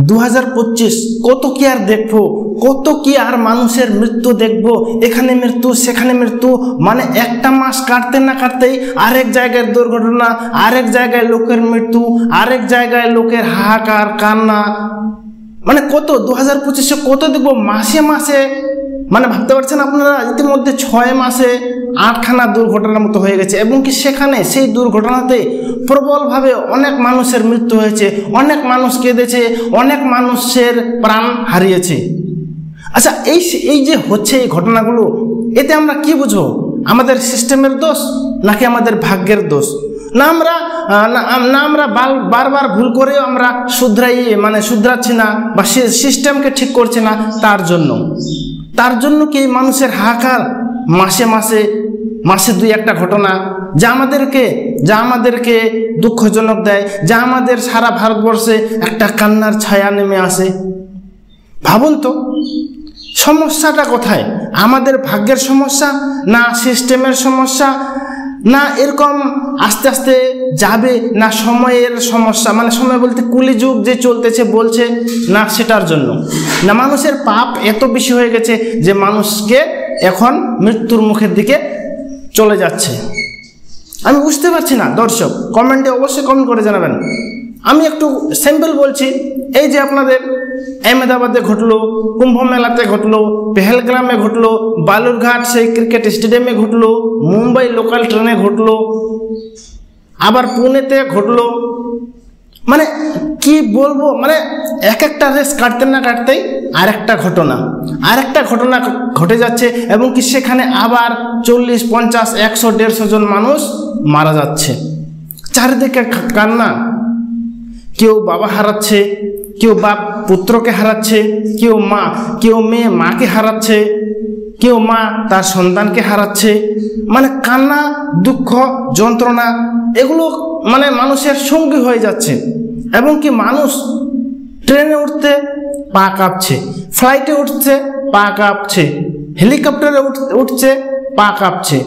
2025 কত কি আর দেখবো, কত কি আর মানুষের মৃত্যু দেখবো, এখানে মৃত্যু সেখানে মৃত্যু, মানে একটা মাস কাটতে না কাটতেই আরেক জায়গায় দুর্ঘটনা, আরেক জায়গায় লোকের মৃত্যু, আরেক জায়গায় লোকের হাহাকার কান্না। মানে কত 2025-এ কত দেখবো, মাসে মাসে, মানে ভাবতে পারছেন আপনারা, ইতিমধ্যে 6 মাসে 8খানা দুর্ঘটনার মতো হয়ে গেছে, এবং কি সেখানে সেই দুর্ঘটনাতে প্রবলভাবে অনেক মানুষের মৃত্যু হয়েছে, অনেক মানুষ কেঁদেছে, অনেক মানুষের প্রাণ হারিয়েছে। আচ্ছা, এই যে হচ্ছে এই ঘটনাগুলো, এতে আমরা কি বুঝবো? আমাদের সিস্টেমের দোষ নাকি আমাদের ভাগ্যের দোষ? না আমরা বারবার ভুল করেও আমরা শুধরাচ্ছি না বা সিস্টেমকে ঠিক করছি না, তার জন্য কি মানুষের হাহাকার মাসে 2-1টা ঘটনা যা আমাদেরকে দুঃখজনক দেয়, যা আমাদের সারা ভারতবর্ষে একটা কান্নার ছায়া নেমে আসে? ভাবুন তো, সমস্যাটা কোথায়? আমাদের ভাগ্যের সমস্যা, না সিস্টেমের সমস্যা, না এরকম আস্তে আস্তে যাবে, না সময়ের সমস্যা, মানে সময় বলতে কলিযুগ যে চলতেছে বলছে, না সেটার জন্য, না মানুষের পাপ এত বেশি হয়ে গেছে যে মানুষকে এখন মৃত্যুর মুখের দিকে চলে যাচ্ছে? আমি বুঝতে পারছি না। দর্শক কমেন্টে অবশ্যই কমেন্ট করে জানাবেন। আমি একটু সিম্পল বলছি, এই যে আপনাদের আহমেদাবাদে ঘটলো, কুম্ভ মেলাতে ঘটলো, পেহেলগ্রামে ঘটলো, বালুরঘাট সেই ক্রিকেট স্টেডিয়ামে ঘটলো, মুম্বাই লোকাল ট্রেনে ঘটলো, আবার পুনেতে ঘটলো, মানে কি বলবো, মানে একটা রেস কাটতে না কাটতেই আরেকটা ঘটনা ঘটে যাচ্ছে, এবং কি সেখানে আবার 40, 50, 100, 150 জন মানুষ মারা যাচ্ছে। চারিদিকে কান্না, কেউ বাবা হারাচ্ছে, কেউ বাপ পুত্রকে হারাচ্ছে, কেউ মেয়ে মাকে হারাচ্ছে, কেউ মা তার সন্তানকে হারাচ্ছে। মানে কান্না, দুঃখ, যন্ত্রণা এগুলো মানে মানুষের সঙ্গী হয়ে যাচ্ছে, এবং কি মানুষ ট্রেনে উঠতে পা কাঁপছে, ফ্লাইটে উঠছে পা কাঁপছে, হেলিকপ্টারে উঠছে পা কাঁপছে।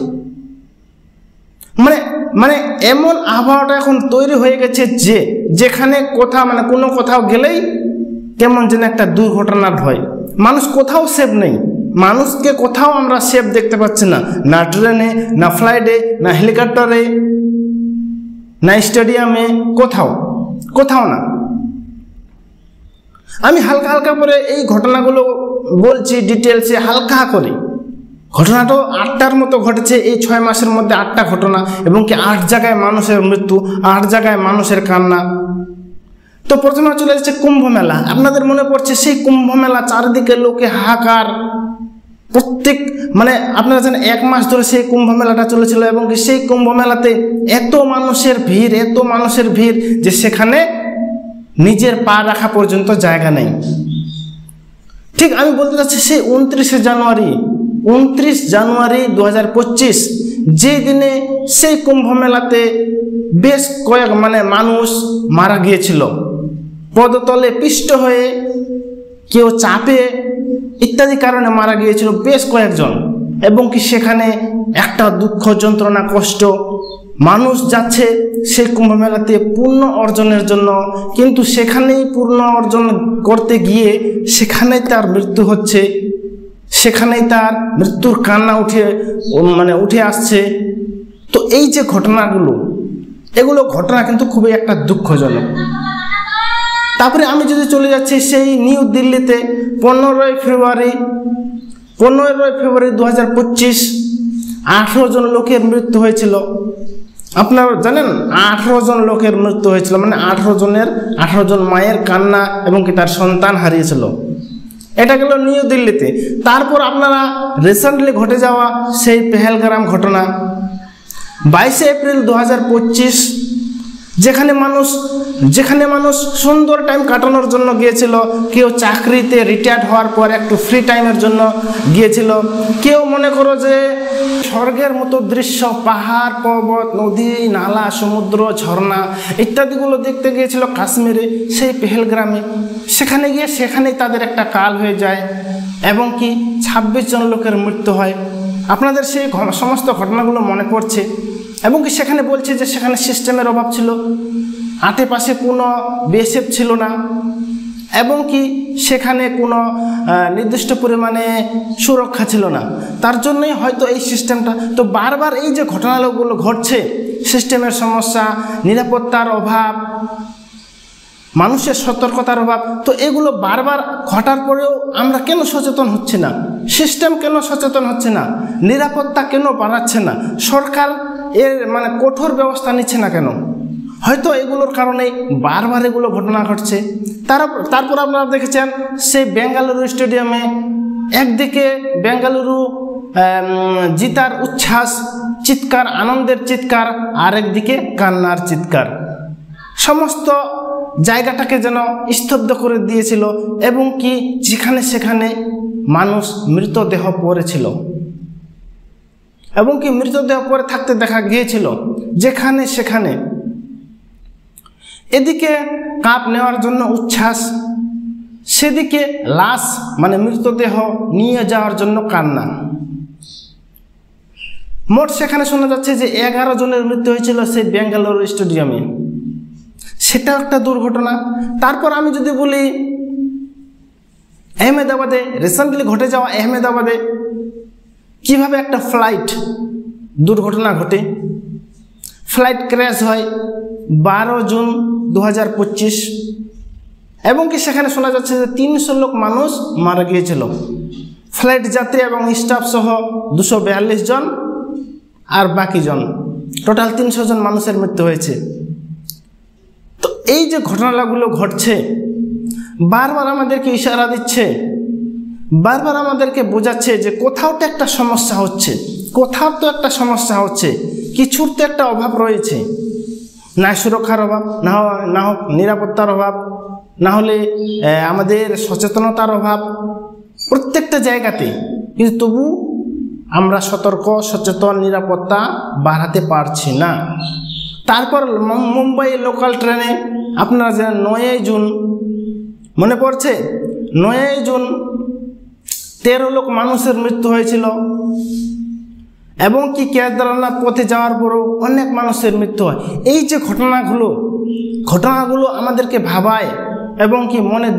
মানে এমন আবহাওয়াটা এখন তৈরি হয়ে গেছে যে যেখানে কোনো কোথাও গেলেই কেমন যেন একটা দুর্ঘটনার ভয়। মানুষ কোথাও সেফ নেই, মানুষকে কোথাও আমরা সেফ দেখতে পাচ্ছি না, না ট্রেনে, না ফ্লাইটে, না হেলিকপ্টারে, না স্টেডিয়ামে, কোথাও না। আমি হালকা করে এই ঘটনাগুলো বলছি ডিটেলসে, হালকা করে। ঘটনাটা 8টার মতো ঘটেছে এই 6 মাসের মধ্যে, 8টা ঘটনা, এবং কি 8 জায়গায় মানুষের মৃত্যু, 8 জায়গায় মানুষের কান্না। তো প্রথমে চলে যাচ্ছে কুম্ভ মেলা। আপনাদের মনে পড়ছে সেই কুম্ভ মেলা, চারিদিকে লোকে হাহাকার, আপনারা জানেন 1 মাস ধরে সেই কুম্ভ মেলাটা চলেছিল, এবং কি সেই কুম্ভ মেলাতে এত মানুষের ভিড় যে সেখানে নিজের পা রাখা পর্যন্ত জায়গা নেই। ঠিক আমি বলতে চাচ্ছি সেই 29 জানুয়ারি 2025 যে দিনে সেই কুম্ভ মেলাতে বেশ কয়েক মানুষ মারা গিয়েছিল, পদতলে পিষ্ট হয়ে, কেউ চাপে ইত্যাদি কারণে মারা গিয়েছিল বেশ কয়েকজন, এবং কি সেখানে একটা দুঃখ, যন্ত্রণা, কষ্ট। মানুষ যাচ্ছে সেই কুম্ভ মেলাতে পূর্ণ অর্জনের জন্য, কিন্তু সেখানেই পূর্ণ অর্জন করতে গিয়ে সেখানেই তার মৃত্যু হচ্ছে, সেখানেই তার মৃত্যুর কান্না উঠে আসছে। তো এই যে এগুলো ঘটনা কিন্তু খুবই একটা দুঃখজনক। তারপরে আমি যদি চলে যাচ্ছি সেই নিউ দিল্লিতে 15 ফেব্রুয়ারি 2025 18 জন লোকের মৃত্যু হয়েছিল। আপনারা জানেন 18 জন লোকের মৃত্যু হয়েছিল, মানে 18 জন মায়ের কান্না, এবং কি তার সন্তান হারিয়েছিল। এটা গেল নিউ দিল্লিতে। তারপর আপনারা রিসেন্টলি ঘটে যাওয়া সেই পেহেলগ্রাম ঘটনা 22 এপ্রিল 2025, যেখানে মানুষ সুন্দর টাইম কাটানোর জন্য গিয়েছিল। কেউ চাকরিতে রিটায়ার্ড হওয়ার পর একটু ফ্রি টাইমের জন্য গিয়েছিল, কেউ মনে করো যে স্বর্গের মতো দৃশ্য, পাহাড় পর্বত, নদী নালা, সমুদ্র, ঝর্ণা ইত্যাদিগুলো দেখতে গিয়েছিল কাশ্মীরে সেই পেহেলগ্রামে। সেখানেই তাদের একটা কাল হয়ে যায়, এবং কি 26 জন লোকের মৃত্যু হয়। আপনাদের সেই সমস্ত ঘটনাগুলো মনে পড়ছে, এবং কি সেখানে বলছে যে সেখানে সিস্টেমের অভাব ছিল, আশেপাশে কোনো বিএসএফ ছিল না, এবং কি সেখানে কোনো নির্দিষ্ট পরিমাণে সুরক্ষা ছিল না, তার জন্যই হয়তো এই সিস্টেমটা। তো বারবার এই যে ঘটনাগুলো ঘটছে, সিস্টেমের সমস্যা, নিরাপত্তার অভাব, মানুষের সতর্কতার অভাব, তো এগুলো বারবার ঘটার পরেও আমরা কেন সচেতন হচ্ছি না? সিস্টেম কেন সচেতন হচ্ছে না? নিরাপত্তা কেন বাড়াচ্ছে না? সরকার এর মানে কঠোর ব্যবস্থা নিচ্ছে না কেন? হয়তো এগুলোর কারণেই বারবার এগুলো ঘটনা ঘটছে। তারপর আপনারা দেখেছেন সেই বেঙ্গালুরু স্টেডিয়ামে একদিকে বেঙ্গালুরু জিতার উচ্ছ্বাস, চিৎকার, আনন্দের চিৎকার, আরেকদিকে কান্নার চিৎকার, সমস্ত জায়গাটাকে যেন স্তব্ধ করে দিয়েছিল। এবং কি যেখানে সেখানে মানুষ মৃতদেহ পড়েছিল, এবং কি মৃতদেহ পড়ে থাকতে দেখা গিয়েছিল যেখানে সেখানে। এদিকে কাপ নেওয়ার জন্য উচ্ছ্বাস, সেদিকে লাশ মানে মৃতদেহ নিয়ে যাওয়ার জন্য কান্না। মোট সেখানে শোনা যাচ্ছে যে 11 জনের মৃত্যু হয়েছিল সেই বেঙ্গালুরু স্টেডিয়ামে, সেটাও একটা দুর্ঘটনা। তারপর আমি যদি বলি আহমেদাবাদে, রিসেন্টলি ঘটে যাওয়া আহমেদাবাদে কিভাবে একটা ফ্লাইট দুর্ঘটনা ঘটে, ফ্লাইট ক্র্যাশ হয় 12 জুন 2025, এবং কি সেখানে শোনা যাচ্ছে যে 300 লোক মানুষ মারা গিয়েছিল, ফ্লাইট যাত্রী এবং স্টাফ সহ 242 জন, আর বাকি জন টোটাল 300 জন মানুষের মৃত্যু হয়েছে। তো এই যে ঘটনাগুলো ঘটছে বারবার আমাদেরকে ইশারা দিচ্ছে, বারবার আমাদেরকে বোঝাচ্ছে যে কোথাও তো একটা সমস্যা হচ্ছে, কোথাও তো একটা সমস্যা হচ্ছে, কিছুর তো একটা অভাব রয়েছে। না সুরক্ষার অভাব, না হোক নিরাপত্তার অভাব, না হলে আমাদের সচেতনতার অভাব, প্রত্যেকটা জায়গাতে। কিন্তু তবু আমরা সতর্ক, সচেতন, নিরাপত্তা বাড়াতে পারছি না। তারপর মুম্বাই লোকাল ট্রেনে আপনারা জানেন 9 জুন, মনে পড়ছে 9 জুন 13 লোক মানুষের মৃত্যু হয়েছিল, এবং কি কেদারনাথ পথে যাওয়ার পরও অনেক মানুষের মৃত্যু হয়। এই যে ঘটনাগুলো আমাদেরকে ভাবায় এবং কি মনে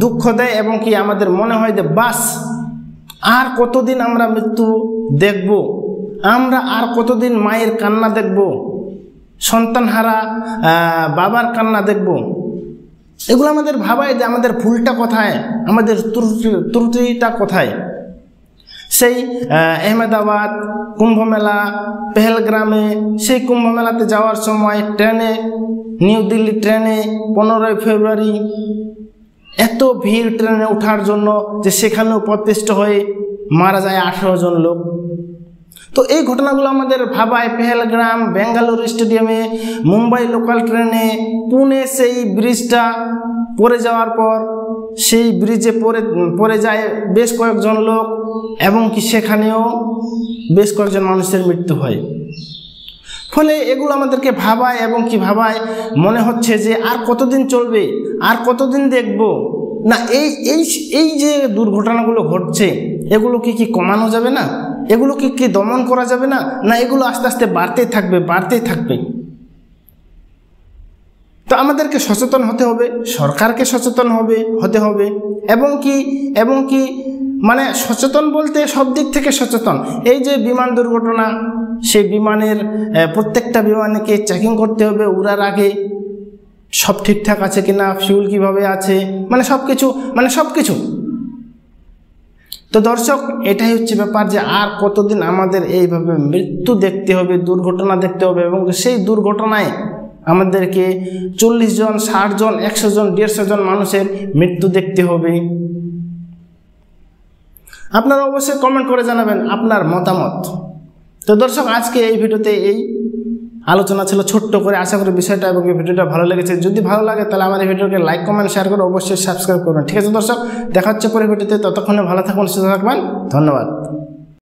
দুঃখ দেয়, এবং কি আমাদের মনে হয় যে বাস আর কতদিন আমরা মৃত্যু দেখব, আমরা আর কতদিন মায়ের কান্না দেখব, সন্তানহারা বাবার কান্না দেখব। এগুলো আমাদের ভাবায় যে আমাদের ভুলটা কোথায়, আমাদের ত্রুটিটা কোথায়। সেই আহমেদাবাদ কুম্ভমেলা, পেহেলগ্রামে সেই কুম্ভমেলাতে যাওয়ার সময় ট্রেনে, নিউ দিল্লি ট্রেনে 15 ফেব্রুয়ারি এত ভিড় ট্রেনে ওঠার জন্য যে সেখানেও প্রতিষ্ঠিত হয়ে মারা যায় 18 জন লোক। তো এই ঘটনাগুলো আমাদের ভাবায়। পেহেলগ্রাম, বেঙ্গালুরু স্টেডিয়ামে, মুম্বাই লোকাল ট্রেনে, পুনে সেই ব্রিজটা পড়ে যাওয়ার পর সেই ব্রিজে পড়ে যায় বেশ কয়েকজন লোক, এবং কি সেখানেও বেশ কয়েকজন মানুষের মৃত্যু হয়। ফলে এগুলো আমাদেরকে ভাবায়, এবং কি ভাবায় মনে হচ্ছে যে আর কতদিন চলবে, আর কতদিন দেখব না। এই যে দুর্ঘটনাগুলো ঘটছে, এগুলো কি কমানো যাবে না? এগুলো কি দমন করা যাবে না? না এগুলো আস্তে আস্তে বাড়তেই থাকবে। তো আমাদেরকে সচেতন হতে হবে, সরকারকে সচেতন হতে হবে, এবং কি মানে সচেতন বলতে সব দিক থেকে সচেতন। এই যে বিমান দুর্ঘটনা, সেই বিমানের প্রত্যেকটা বিমানকে চেকিং করতে হবে উড়ার আগে, সব ঠিকঠাক আছে কিনা, ফিউল কিভাবে আছে, মানে সব কিছু। তো দর্শক, এটাই হচ্ছে ব্যাপার যে আর কতদিন আমাদের এইভাবে মৃত্যু দেখতে হবে, দুর্ঘটনা দেখতে হবে, এবং সেই দুর্ঘটনায় আমাদেরকে 40 জন, 60 জন, 100 জন, 150 জন মানুষের মৃত্যু দেখতে হবে। আপনারা অবশ্যই কমেন্ট করে জানাবেন আপনার মতামত। তো দর্শক, আজকে এই ভিডিওতে এই আলোচনা ছিল ছোট্ট করে। আশা করি বিষয়টা এবং এই ভিডিওটা ভালো লেগেছে। যদি ভালো লাগে তাহলে আমার এই ভিডিওকে লাইক, কমেন্ট, শেয়ার করে অবশ্যই সাবস্ক্রাইব করবেন। ঠিক আছে দর্শক, দেখা হচ্ছে পরের ভিডিওতে। ততক্ষণে ভালো থাকুন, সুস্থ থাকবেন। ধন্যবাদ।